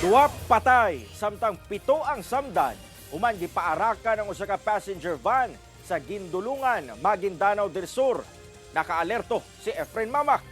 Duha patay, samtang pito ang samdan. Human gipaarakan ang usa ka passenger van sa Guindulungan, Maguindanao del Sur. Nakaalerto si Efren Mamak.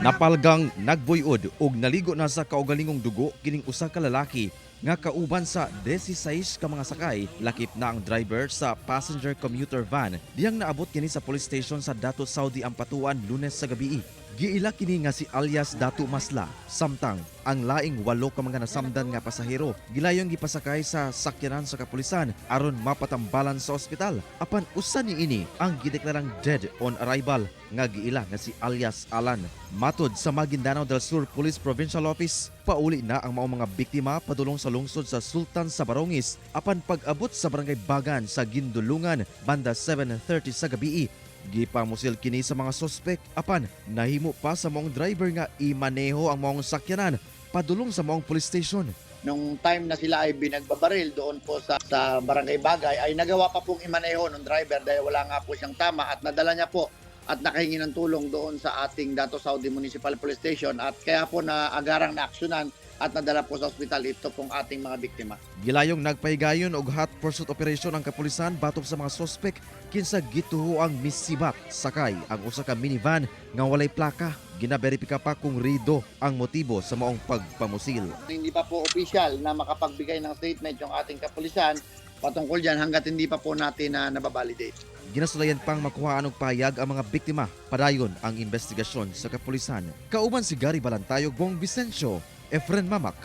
Napalgang nagbuyod ug naligo na sa kaugalingong dugo kining usa ka lalaki nga kauban sa 16 ka mga sakay. Lakip na ang driver sa passenger commuter van diyang naabot kini sa police station sa Dato Saudi Ampatuan Lunes sa gabi. Giila kini nga si alias Dato Masla, samtang ang laing 8 ka mga nasamdan nga pasahero gilayong gipasakay sa sakyanan sa kapulisan aron mapatambalan sa ospital. Apan usa niini ang gideklarang dead on arrival nga giila nga si alias Alan. Matod sa Maguindanao del Sur Police Provincial Office, pauli na ang maong mga biktima padulong sa lungsod sa Sultan sa Barongis apan pag-abot sa barangay Bagan sa Guindulungan banda 7:30 sa gabi. Gipamusil kini sa mga sospek apan nahimo pa sa maong driver nga imaneho ang maong sakyanan padulong sa maong police station. Nung time na sila ay binagbabaril doon po sa Barangay Bagay ay nagawa pa pong imaneho ng driver dahil wala nga po siyang tama at nadala niya po at nakahingi ng tulong doon sa ating Dato Saudi Municipal Police Station at kaya po na agarang naaksyonan at nadala po sa ospital ito pong ating mga biktima. Gilayong nagpahigayon og hot pursuit operation ang kapulisan batok sa mga sospek kinsa gituho ang misibat sakay ang usa ka minivan nga walay plaka. Ginaberipika pa kung rido ang motibo sa maong pagpamusil. Hindi pa po opisyal na makapagbigay ng statement yung ating kapulisan patungkol dyan hanggat hindi pa po natin na nababalidate. Ginasulayan pang makuhaan og pahayag ang mga biktima. Padayon ang investigasyon sa kapulisan. Kauban si Gary Balantayog, Bong Vicencio, Efren Mamak,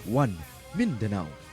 1 Mindanao.